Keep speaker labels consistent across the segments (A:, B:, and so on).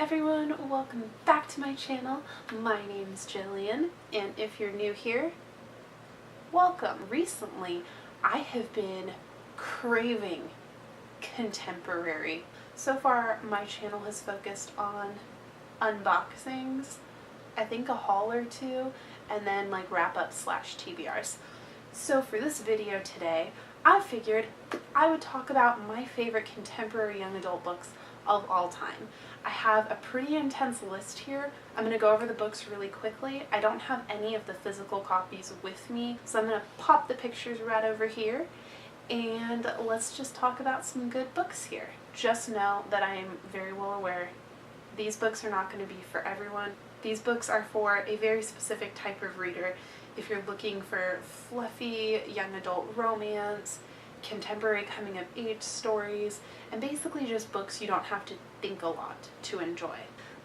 A: everyone, welcome back to my channel. My name's Jillian, and if you're new here, welcome. Recently, I have been craving contemporary. So far, my channel has focused on unboxings, I think a haul or two, and then like wrap-ups / TBRs. So for this video today, I figured I would talk about my favorite contemporary young adult books of all time. I have a pretty intense list here. I'm going to go over the books really quickly. I don't have any of the physical copies with me, so I'm going to pop the pictures right over here, and let's just talk about some good books here. Just know that I am very well aware these books are not going to be for everyone. These books are for a very specific type of reader. If you're looking for fluffy young adult romance, contemporary coming of age stories, and basically just books you don't have to think a lot to enjoy.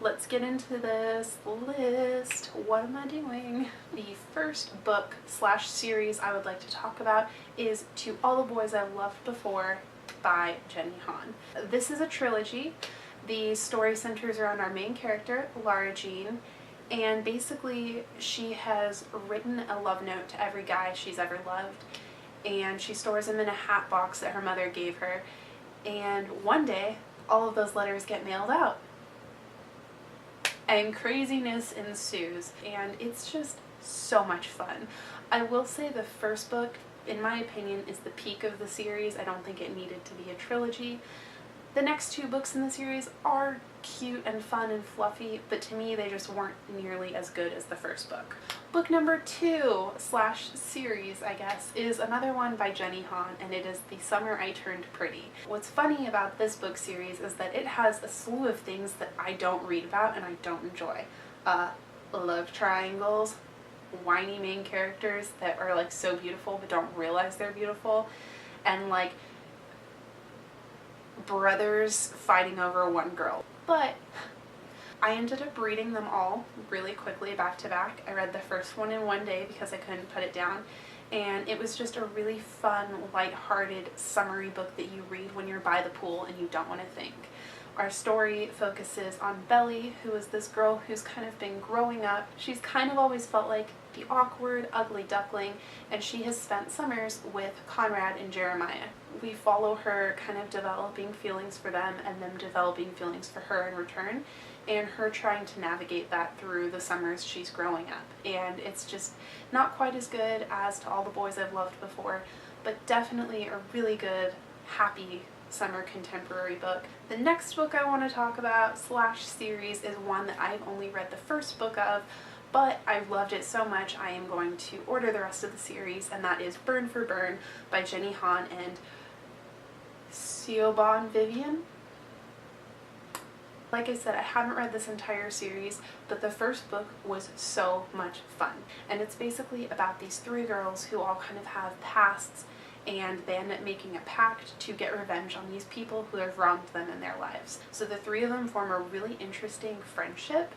A: Let's get into this list. What am I doing? The first book / series I would like to talk about is To All the Boys I've Loved Before by Jenny Han. This is a trilogy. The story centers around our main character, Lara Jean, and basically she has written a love note to every guy she's ever loved, and she stores them in a hat box that her mother gave her, and one day all of those letters get mailed out and craziness ensues, and it's just so much fun. I will say the first book, in my opinion, is the peak of the series. I don't think it needed to be a trilogy. The next two books in the series are cute and fun and fluffy, but to me they just weren't nearly as good as the first book. Book number 2 / series, I guess, is another one by Jenny Han, and it is The Summer I Turned Pretty. What's funny about this book series is that it has a slew of things that I don't read about and I don't enjoy. Love triangles, whiny main characters that are like so beautiful but don't realize they're beautiful, and like brothers fighting over one girl. But I ended up reading them all really quickly back to back. I read the first one in one day because I couldn't put it down, and it was just a really fun, lighthearted, summery book that you read when you're by the pool and you don't want to think. Our story focuses on Belly, who is this girl who's kind of been growing up. She's kind of always felt like the awkward, ugly duckling, and she has spent summers with Conrad and Jeremiah. We follow her kind of developing feelings for them and them developing feelings for her in return, and her trying to navigate that through the summers she's growing up. And it's just not quite as good as To All the Boys I've Loved Before, but definitely a really good, happy summer contemporary book. The next book I want to talk about / series is one that I've only read the first book of, but I loved it so much I am going to order the rest of the series, and that is Burn for Burn by Jenny Han and Siobhan Vivian. Like I said, I haven't read this entire series, but the first book was so much fun, and it's basically about these 3 girls who all kind of have pasts, and they end up making a pact to get revenge on these people who have wronged them in their lives. So the 3 of them form a really interesting friendship.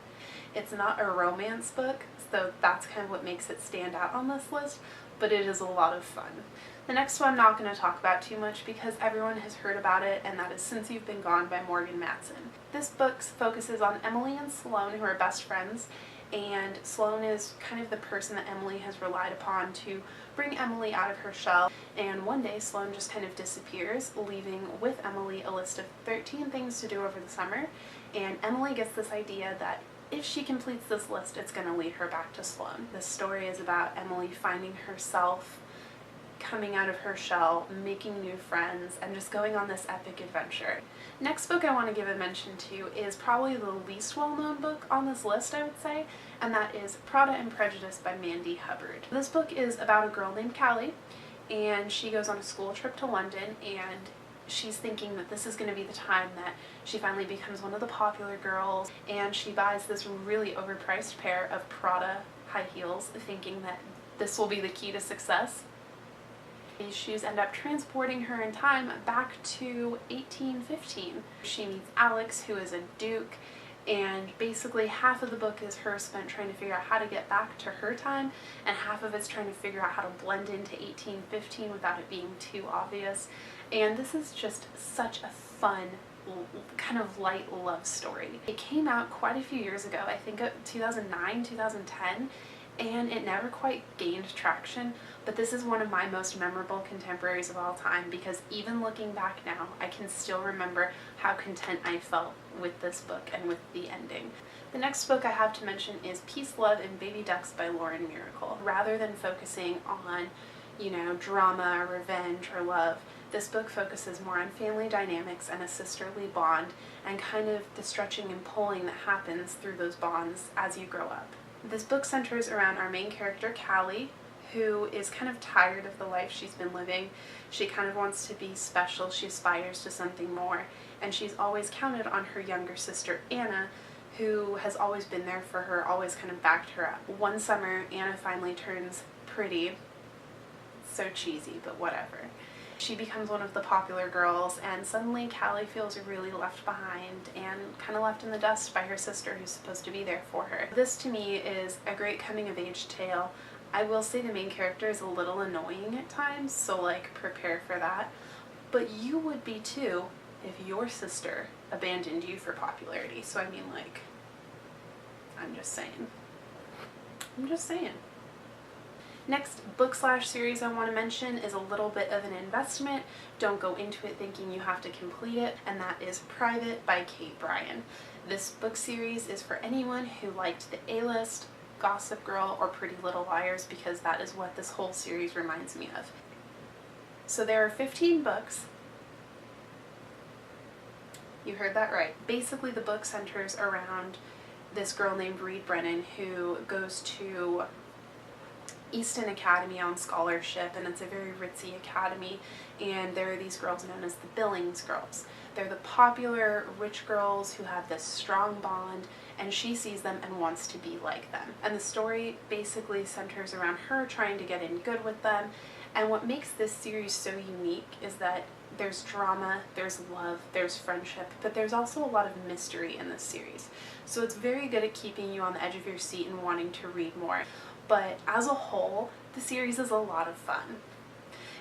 A: It's not a romance book, so that's kind of what makes it stand out on this list, but it is a lot of fun. The next one I'm not going to talk about too much because everyone has heard about it, and that is Since You've Been Gone by Morgan Matson. This book focuses on Emily and Sloane, who are best friends, and Sloane is kind of the person that Emily has relied upon to bring Emily out of her shell, and one day Sloane just kind of disappears, leaving with Emily a list of 13 things to do over the summer, and Emily gets this idea that if she completes this list, it's going to lead her back to Sloane. This story is about Emily finding herself, coming out of her shell, making new friends, and just going on this epic adventure. Next book I want to give a mention to is probably the least well-known book on this list, I would say, and that is Prada and Prejudice by Mandy Hubbard. This book is about a girl named Callie, and she goes on a school trip to London, and she's thinking that this is going to be the time that she finally becomes one of the popular girls, and she buys this really overpriced pair of Prada high heels, thinking that this will be the key to success. These shoes end up transporting her in time back to 1815. She meets Alex, who is a duke, and basically half of the book is her spent trying to figure out how to get back to her time, and half of it's trying to figure out how to blend into 1815 without it being too obvious. And this is just such a fun, kind of light love story. It came out quite a few years ago, I think 2009, 2010, and it never quite gained traction, but this is one of my most memorable contemporaries of all time because even looking back now, I can still remember how content I felt with this book and with the ending. The next book I have to mention is Peace, Love, and Baby Ducks by Lauren Miracle. Rather than focusing on, you know, drama, revenge, or love, this book focuses more on family dynamics and a sisterly bond and kind of the stretching and pulling that happens through those bonds as you grow up. This book centers around our main character, Callie, who is kind of tired of the life she's been living. She kind of wants to be special, she aspires to something more, and she's always counted on her younger sister, Anna, who has always been there for her, always kind of backed her up. One summer, Anna finally turns pretty. So cheesy, but whatever. She becomes one of the popular girls, and suddenly Callie feels really left behind and kind of left in the dust by her sister who's supposed to be there for her. This to me is a great coming-of-age tale. I will say the main character is a little annoying at times, so like prepare for that. But you would be too if your sister abandoned you for popularity. So I mean, like, I'm just saying. Next book/series I want to mention is a little bit of an investment. Don't go into it thinking you have to complete it, and that is Private by Kate Bryan. This book series is for anyone who liked the A-List, Gossip Girl, or Pretty Little Liars, because that is what this whole series reminds me of. So there are 15 books. You heard that right. Basically the book centers around this girl named Reed Brennan who goes to Easton Academy on scholarship, and it's a very ritzy academy, and there are these girls known as the Billings girls. They're the popular rich girls who have this strong bond, and she sees them and wants to be like them. And the story basically centers around her trying to get in good with them, and what makes this series so unique is that there's drama, there's love, there's friendship, but there's also a lot of mystery in this series. So it's very good at keeping you on the edge of your seat and wanting to read more. But as a whole, the series is a lot of fun.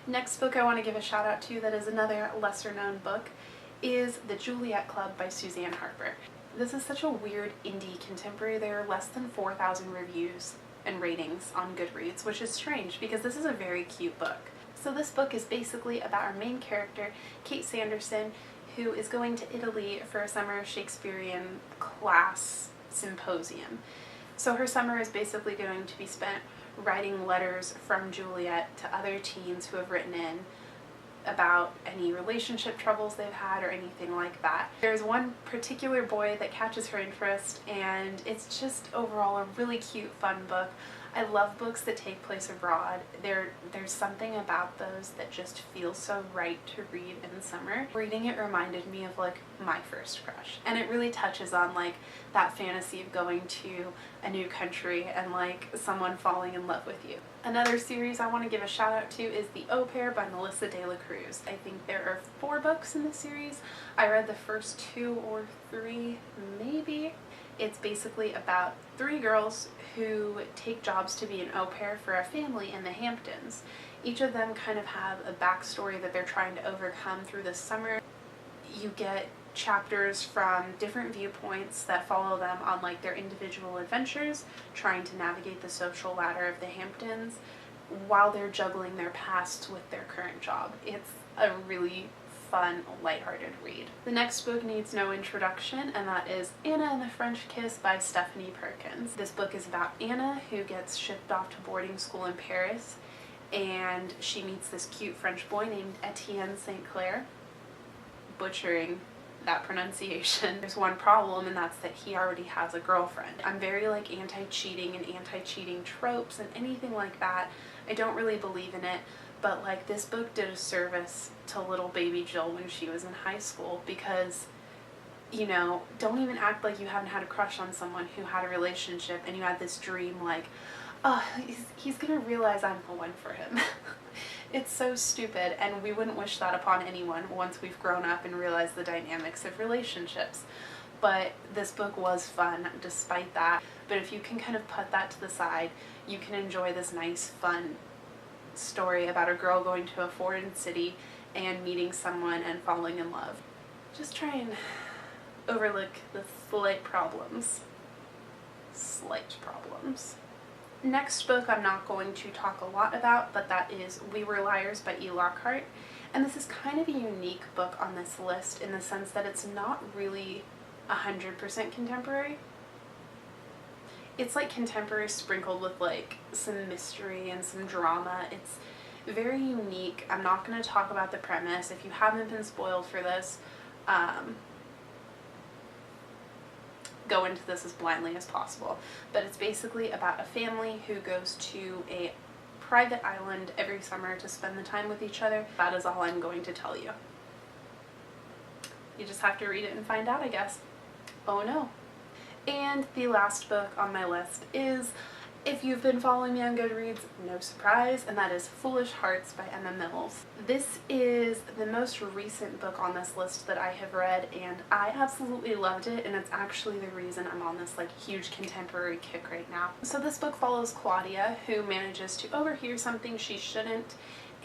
A: Next book I want to give a shout out to that is another lesser known book is The Juliet Club by Suzanne Harper. This is such a weird indie contemporary. There are less than 4,000 reviews and ratings on Goodreads, which is strange because this is a very cute book. So this book is basically about our main character, Kate Sanderson, who is going to Italy for a summer Shakespearean class symposium. So her summer is basically going to be spent writing letters from Juliet to other teens who have written in about any relationship troubles they've had or anything like that. There's one particular boy that catches her interest, and it's just overall a really cute, fun book. I love books that take place abroad. There's something about those that just feels so right to read in summer. Reading it reminded me of like my first crush, and it really touches on like that fantasy of going to a new country and like someone falling in love with you. Another series I want to give a shout out to is The Au Pair by Melissa De La Cruz. I think there are 4 books in the series. I read the first 2 or 3 maybe. It's basically about 3 girls who take jobs to be an au pair for a family in the Hamptons. Each of them kind of have a backstory that they're trying to overcome through the summer. You get chapters from different viewpoints that follow them on like their individual adventures, trying to navigate the social ladder of the Hamptons while they're juggling their pasts with their current job. It's a really fun, lighthearted read. The next book needs no introduction, and that is Anna and the French Kiss by Stephanie Perkins. This book is about Anna, who gets shipped off to boarding school in Paris, and she meets this cute French boy named Etienne St. Clair. Butchering that pronunciation. There's one problem, and that's that he already has a girlfriend. I'm very like anti-cheating and anti-cheating tropes and anything like that. I don't really believe in it, but like this book did a service to little baby Jill when she was in high school, because, you know, don't even act like you haven't had a crush on someone who had a relationship and you had this dream like, oh, he's gonna realize I'm the one for him. It's so stupid, and we wouldn't wish that upon anyone once we've grown up and realized the dynamics of relationships. But this book was fun despite that. But if you can kind of put that to the side, you can enjoy this nice, fun story about a girl going to a foreign city and meeting someone and falling in love. just try and overlook the slight problems. Slight problems. Next book I'm not going to talk a lot about, but that is Leroy Liars by E. Lockhart. And this is kind of a unique book on this list in the sense that it's not really 100% contemporary. It's like contemporary sprinkled with like some mystery and some drama. It's very unique. I'm not going to talk about the premise. If you haven't been spoiled for this, go into this as blindly as possible. But it's basically about a family who goes to a private island every summer to spend the time with each other. That is all I'm going to tell you. You just have to read it and find out, I guess. Oh no. And the last book on my list is, if you've been following me on Goodreads, no surprise, and that is Foolish Hearts by Emma Mills. This is the most recent book on this list that I have read, and I absolutely loved it, and it's actually the reason I'm on this like huge contemporary kick right now. So this book follows Claudia, who manages to overhear something she shouldn't,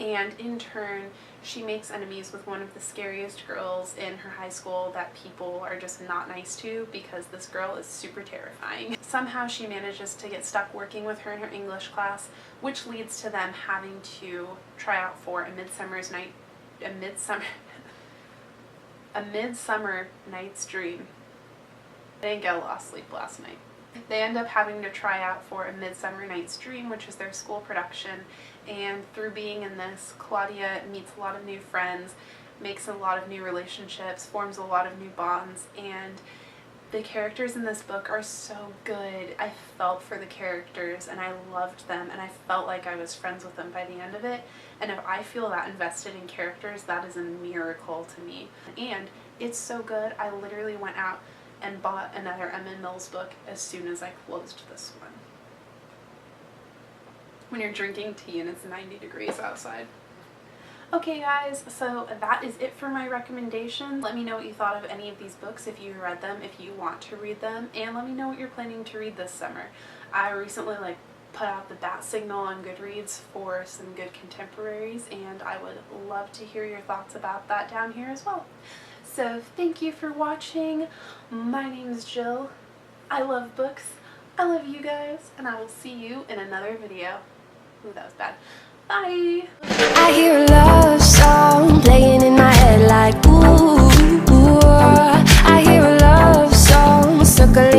A: and in turn she makes enemies with one of the scariest girls in her high school that people are just not nice to because this girl is super terrifying. Somehow she manages to get stuck working with her in her English class, which leads to them having to try out for a Midsummer Night's Dream. I didn't get a lot of sleep last night. They end up having to try out for A Midsummer Night's Dream, which is their school production, and through being in this, Claudia meets a lot of new friends, makes a lot of new relationships, forms a lot of new bonds, and the characters in this book are so good. I felt for the characters and I loved them, and I felt like I was friends with them by the end of it, and if I feel that invested in characters, that is a miracle to me. And it's so good, I literally went out and bought another Emma Mills book as soon as I closed this one. When you're drinking tea and it's 90 degrees outside. Okay guys, so that is it for my recommendation. Let me know what you thought of any of these books, if you read them, if you want to read them, and let me know what you're planning to read this summer. I recently put out the bat signal on Goodreads for some good contemporaries, and I would love to hear your thoughts about that down here as well. So thank you for watching. My name's Jill. I love books. I love you guys, and I will see you in another video. Ooh, that was bad. Bye!
B: I hear a love song playing in my head like ooh, ooh. I hear a love song circling